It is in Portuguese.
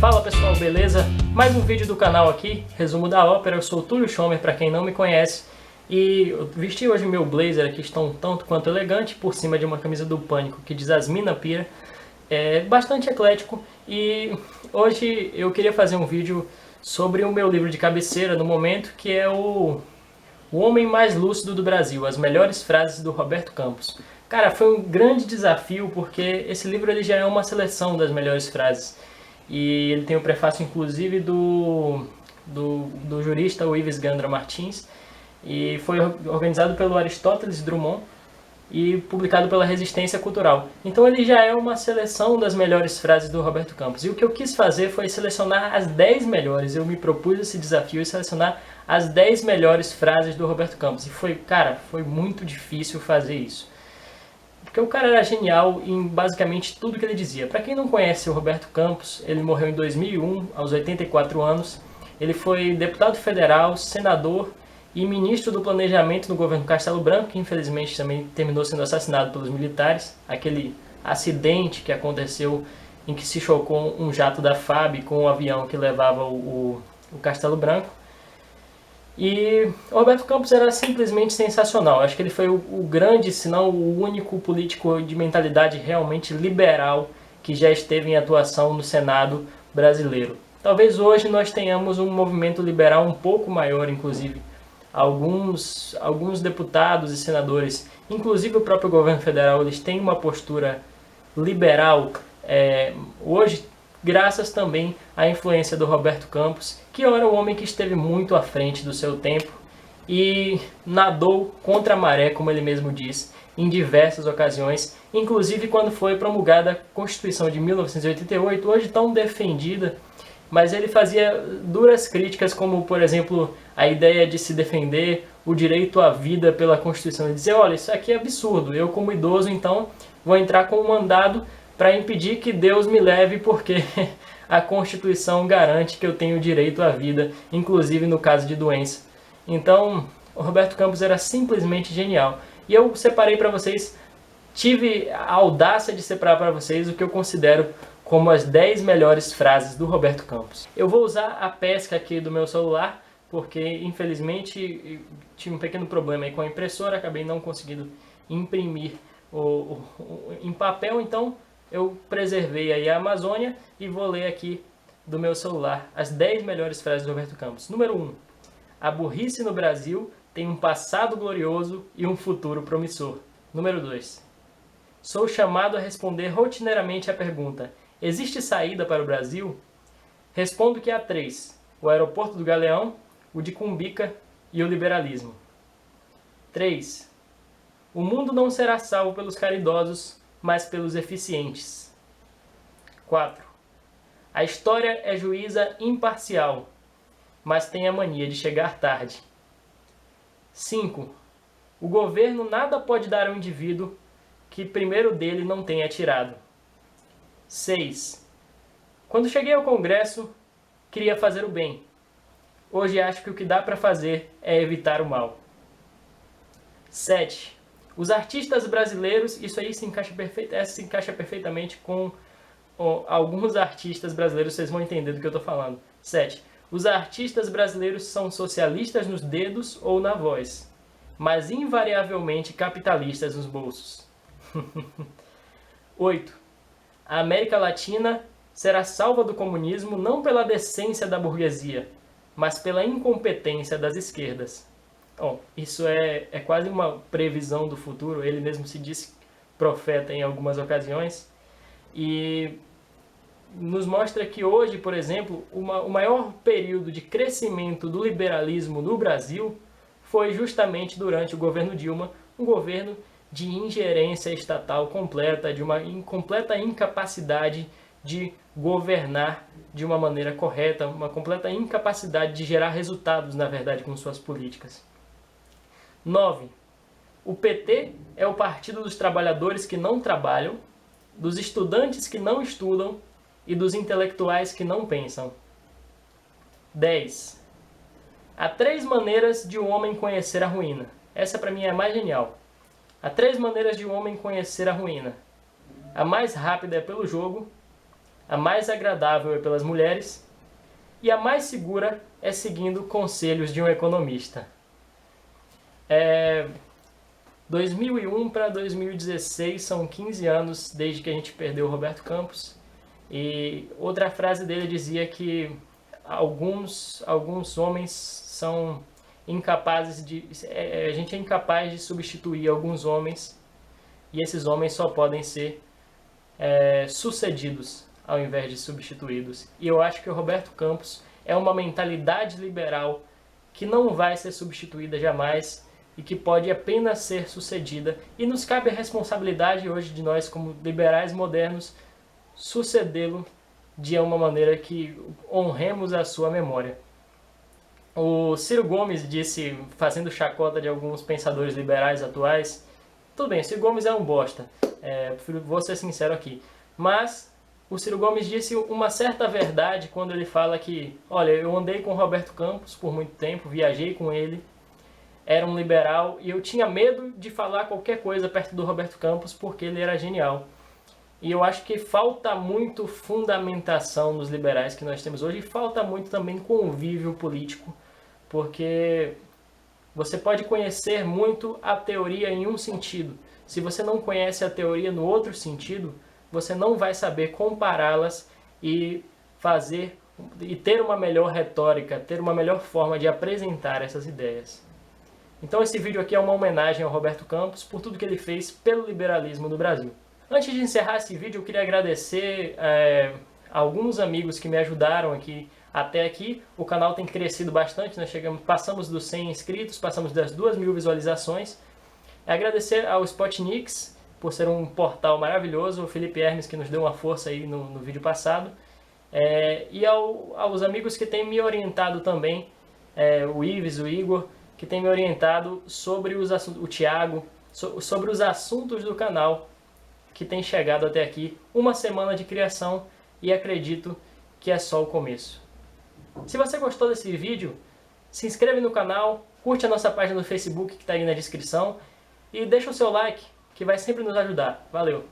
Fala pessoal, beleza? Mais um vídeo do canal aqui, resumo da ópera. Eu sou o Túlio Schomer, para quem não me conhece. E eu vesti hoje meu blazer aqui, está um tanto quanto elegante, por cima de uma camisa do Pânico que diz Asmina Pira. É bastante eclético e hoje eu queria fazer um vídeo sobre o meu livro de cabeceira no momento, que é o Homem Mais Lúcido do Brasil, as melhores frases do Roberto Campos. Cara, foi um grande desafio porque esse livro ele já é uma seleção das melhores frases. E ele tem o prefácio inclusive do jurista Ives Gandra Martins, e foi organizado pelo Aristóteles Drummond e publicado pela Resistência Cultural. Então ele já é uma seleção das melhores frases do Roberto Campos. E o que eu quis fazer foi selecionar as 10 melhores. Eu me propus esse desafio de selecionar as 10 melhores frases do Roberto Campos. E foi muito difícil fazer isso. Porque o cara era genial em basicamente tudo que ele dizia. Para quem não conhece o Roberto Campos, ele morreu em 2001, aos 84 anos. Ele foi deputado federal, senador e ministro do Planejamento no governo Castelo Branco, que infelizmente também terminou sendo assassinado pelos militares. Aquele acidente que aconteceu em que se chocou um jato da FAB com um avião que levava o Castelo Branco. E o Roberto Campos era simplesmente sensacional. Acho que ele foi o grande, se não o único político de mentalidade realmente liberal que já esteve em atuação no Senado brasileiro. Talvez hoje nós tenhamos um movimento liberal um pouco maior, inclusive. Alguns deputados e senadores, inclusive o próprio governo federal, eles têm uma postura liberal hoje, graças também à influência do Roberto Campos, que era um homem que esteve muito à frente do seu tempo e nadou contra a maré, como ele mesmo diz, em diversas ocasiões, inclusive quando foi promulgada a Constituição de 1988, hoje tão defendida, mas ele fazia duras críticas, como, por exemplo, a ideia de se defender o direito à vida pela Constituição. Ele dizia, olha, isso aqui é absurdo, eu como idoso, então, vou entrar com um mandado para impedir que Deus me leve, porque a Constituição garante que eu tenho direito à vida, inclusive no caso de doença. Então, o Roberto Campos era simplesmente genial. E eu separei para vocês, tive a audácia de separar para vocês o que eu considero como as 10 melhores frases do Roberto Campos. Eu vou usar a pesca aqui do meu celular, porque infelizmente tive um pequeno problema aí com a impressora, acabei não conseguindo imprimir em papel, então eu preservei aí a Amazônia e vou ler aqui do meu celular as 10 melhores frases do Roberto Campos. Número 1. A burrice no Brasil tem um passado glorioso e um futuro promissor. Número 2. Sou chamado a responder rotineiramente à pergunta: existe saída para o Brasil? Respondo que há 3. O aeroporto do Galeão, o de Cumbica e o liberalismo. 3. O mundo não será salvo pelos caridosos, mas pelos eficientes. 4. A história é juíza imparcial, mas tem a mania de chegar tarde. 5. O governo nada pode dar ao indivíduo que primeiro dele não tenha tirado. 6. Quando cheguei ao Congresso, queria fazer o bem. Hoje acho que o que dá para fazer é evitar o mal. 7. Os artistas brasileiros, isso aí se encaixa perfeitamente com alguns artistas brasileiros, vocês vão entender do que eu estou falando. 7. Os artistas brasileiros são socialistas nos dedos ou na voz, mas invariavelmente capitalistas nos bolsos. 8. A América Latina será salva do comunismo não pela decência da burguesia, mas pela incompetência das esquerdas. Bom, isso é quase uma previsão do futuro, ele mesmo se disse profeta em algumas ocasiões, e nos mostra que hoje, por exemplo, o maior período de crescimento do liberalismo no Brasil foi justamente durante o governo Dilma, um governo de ingerência estatal completa, de uma completa incapacidade de governar de uma maneira correta, uma completa incapacidade de gerar resultados, na verdade, com suas políticas. 9. O PT é o partido dos trabalhadores que não trabalham, dos estudantes que não estudam e dos intelectuais que não pensam. 10. Há 3 maneiras de um homem conhecer a ruína. Essa para mim é a mais genial. Há 3 maneiras de um homem conhecer a ruína. A mais rápida é pelo jogo, a mais agradável é pelas mulheres e a mais segura é seguindo conselhos de um economista. 2001 para 2016 são 15 anos desde que a gente perdeu o Roberto Campos. E outra frase dele dizia que alguns homens são incapazes de... a gente é incapaz de substituir alguns homens, e esses homens só podem ser sucedidos ao invés de substituídos. E eu acho que o Roberto Campos é uma mentalidade liberal que não vai ser substituída jamais e que pode apenas ser sucedida. E nos cabe a responsabilidade hoje de nós, como liberais modernos, sucedê-lo de uma maneira que honremos a sua memória. O Ciro Gomes disse, fazendo chacota de alguns pensadores liberais atuais, tudo bem, o Ciro Gomes é um bosta, vou ser sincero aqui, mas o Ciro Gomes disse uma certa verdade quando ele fala que, olha, eu andei com o Roberto Campos por muito tempo, viajei com ele, era um liberal e eu tinha medo de falar qualquer coisa perto do Roberto Campos porque ele era genial. E eu acho que falta muito fundamentação nos liberais que nós temos hoje e falta muito também convívio político, porque você pode conhecer muito a teoria em um sentido. Se você não conhece a teoria no outro sentido, você não vai saber compará-las e ter uma melhor retórica, ter uma melhor forma de apresentar essas ideias. Então esse vídeo aqui é uma homenagem ao Roberto Campos por tudo que ele fez pelo liberalismo no Brasil. Antes de encerrar esse vídeo, eu queria agradecer a alguns amigos que me ajudaram aqui até aqui. O canal tem crescido bastante, nós passamos dos 100 inscritos, passamos das 2.000 visualizações. Agradecer ao Spotnix por ser um portal maravilhoso, o Felipe Hermes que nos deu uma força aí no vídeo passado, e aos amigos que têm me orientado também, o Ives, o Igor, que tem me orientado sobre o Thiago, sobre os assuntos do canal, que tem chegado até aqui, uma semana de criação, e acredito que é só o começo. Se você gostou desse vídeo, se inscreve no canal, curte a nossa página no Facebook que está aí na descrição, e deixa o seu like, que vai sempre nos ajudar. Valeu!